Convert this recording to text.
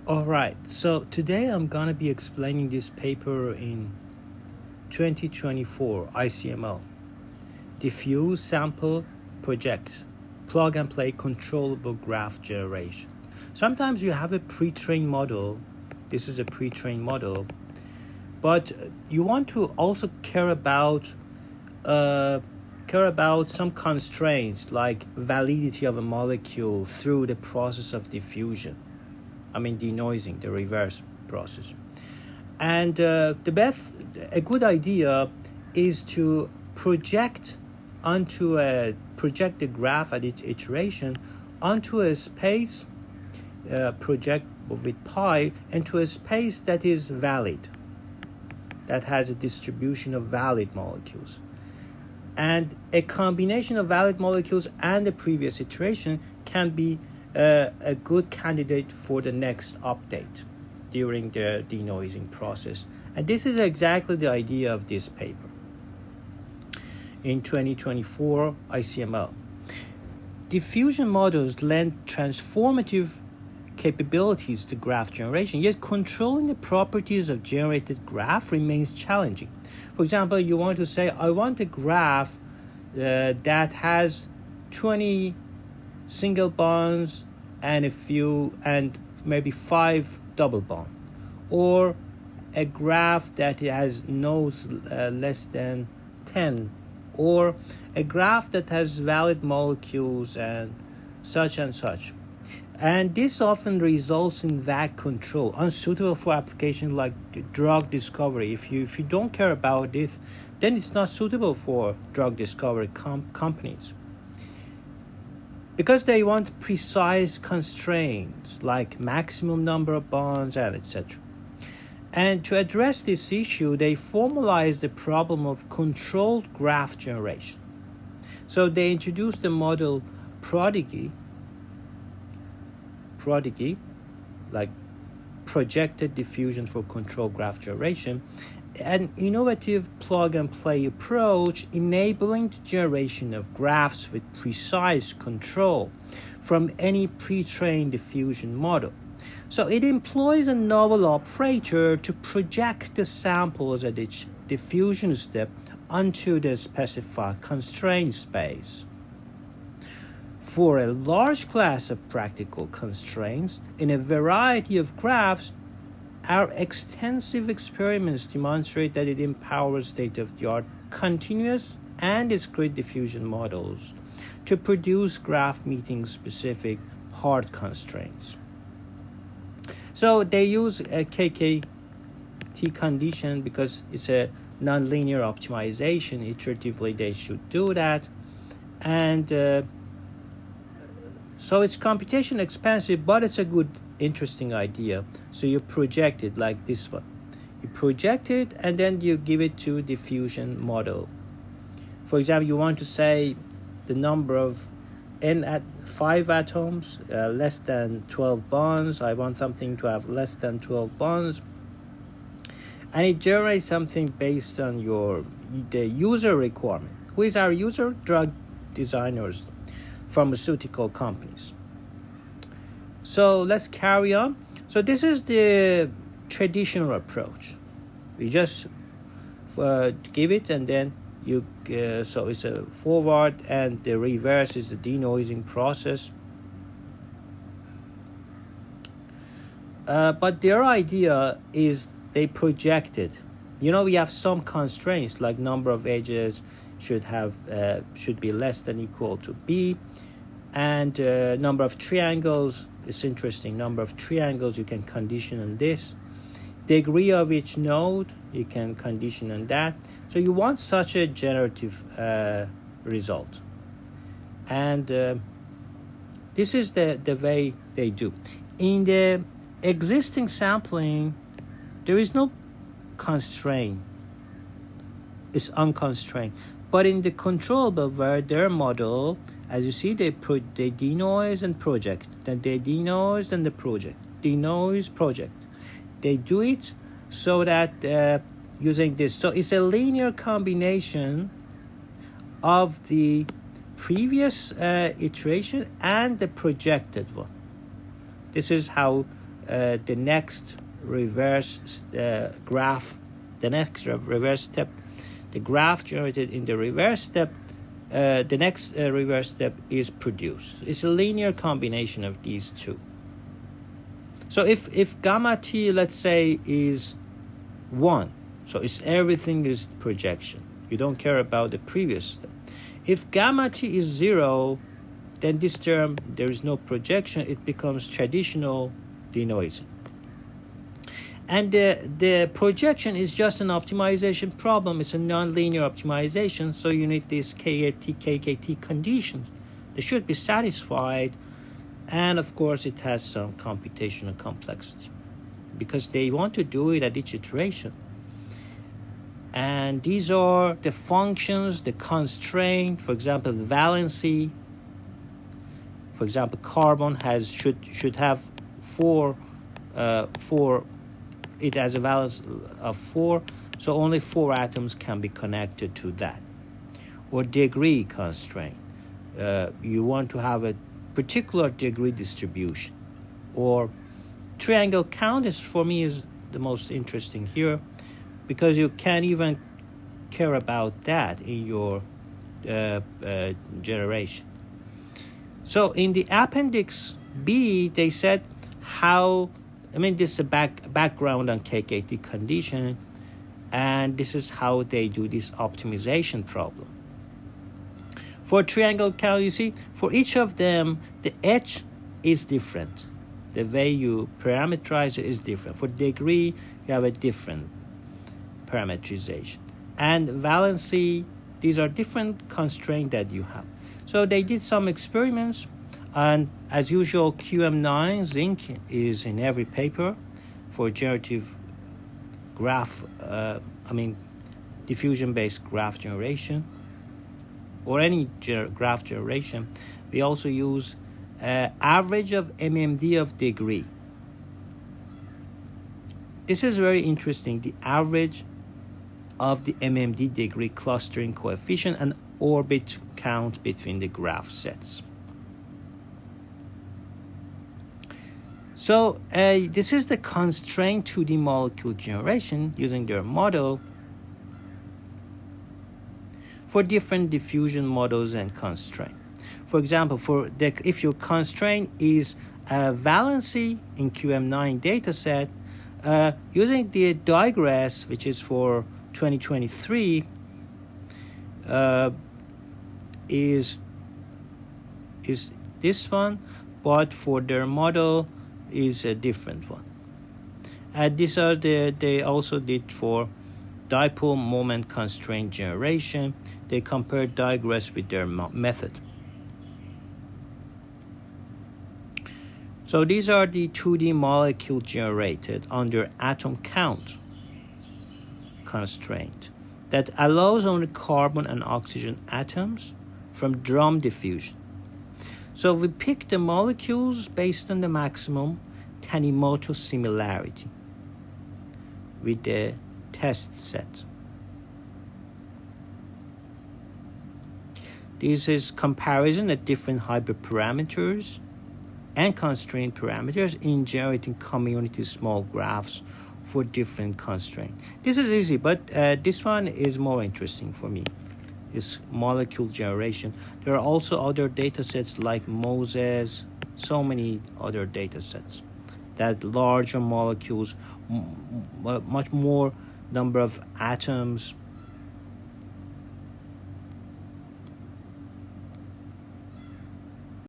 All right, so today I'm gonna be explaining this paper in 2024 ICML. Diffuse sample project, plug and play controllable graph generation. Sometimes you have a pre-trained model. This is a pre-trained model, but you want to also care about some constraints like validity of a molecule through the process of diffusion. Denoising, the reverse process. And a good idea is to project the graph at each iteration onto a space, project with pi, into a space that is valid, that has a distribution of valid molecules. And a combination of valid molecules and the previous iteration can be a good candidate for the next update during the denoising process. And this is exactly the idea of this paper in 2024 ICML. Diffusion models lend transformative capabilities to graph generation, yet controlling the properties of generated graph remains challenging. For example, you want to say, I want a graph that has 20 single bonds and maybe 5 double bond, or a graph that has nodes less than 10, or a graph that has valid molecules and such and such. And this often results in vague control, unsuitable for applications like drug discovery. If you don't care about this, then it's not suitable for drug discovery companies. Because they want precise constraints like maximum number of bonds and etc. And to address this issue, they formalized the problem of controlled graph generation. So they introduced the model Prodigy, like projected diffusion for controlled graph generation, an innovative plug-and-play approach enabling the generation of graphs with precise control from any pre-trained diffusion model. So it employs a novel operator to project the samples at each diffusion step onto the specified constraint space. For a large class of practical constraints in a variety of graphs, our extensive experiments demonstrate that it empowers state-of-the-art continuous and discrete diffusion models to produce graph meeting specific hard constraints. So they use a KKT condition because it's a nonlinear optimization. Iteratively, they should do that. And so it's computation expensive, but it's a good, interesting idea. So you project it like this one. You project it and then you give it to diffusion model. For example, you want to say the number of n at 5 atoms, less than 12 bonds. I want something to have less than 12 bonds. And it generates something based on the user requirement. Who is our user? Drug designers, pharmaceutical companies. So let's carry on. So this is the traditional approach. We just give it and then you so it's a forward and the reverse is the denoising process. But their idea is they projected. We have some constraints like number of edges should be less than equal to b, and number of triangles. It's interesting. Number of triangles you can condition on this. Degree of each node you can condition on that. So you want such a generative result, and this is the way they do. In the existing sampling, there is no constraint. It's unconstrained. But in the controllable, where their model, as you see, they denoise and project. Then they denoise and the project. Denoise, project. They do it so that using this. So it's a linear combination of the previous iteration and the projected one. This is how the next reverse graph, the next reverse step, the graph generated in the reverse step, the next reverse step is produced. It's a linear combination of these two. So if gamma t, let's say, is 1, so it's everything is projection. You don't care about the previous step. If gamma t is 0, then this term, there is no projection. It becomes traditional denoising. And the projection is just an optimization problem. It's a nonlinear optimization, so you need these KKT conditions. They should be satisfied, and of course it has some computational complexity because they want to do it at each iteration. And these are the functions, the constraint, for example, the valency. For example, carbon should have four. It has a valence of 4, so only 4 atoms can be connected to that. Or degree constraint. You want to have a particular degree distribution. Or triangle count is, for me, is the most interesting here, because you can't even care about that in your generation. So in the appendix B, they said this is a background on KKT condition, and this is how they do this optimization problem. For triangle count, you see, for each of them, the H is different. The way you parameterize it is different. For degree, you have a different parameterization. And valency, these are different constraints that you have. So they did some experiments. And as usual, QM9 zinc is in every paper for generative graph, diffusion-based graph generation, or any graph generation. We also use average of MMD of degree. This is very interesting, the average of the MMD degree clustering coefficient and orbit count between the graph sets. So this is the constraint 2D molecule generation using their model for different diffusion models and constraint. For example, if your constraint is valency in QM9 dataset, using the digress, which is for 2023, is this one, but for their model is a different one. These are they also did for dipole moment constraint generation. They compared digress with their method. So these are the 2D molecule generated under atom count constraint that allows only carbon and oxygen atoms from drum diffusion. So we pick the molecules based on the maximum Tanimoto similarity with the test set. This is comparison at different hyperparameters and constraint parameters in generating community small graphs for different constraints. This is easy, but this one is more interesting for me. Is molecule generation. There are also other data sets like Moses, so many other data sets that larger molecules, much more number of atoms,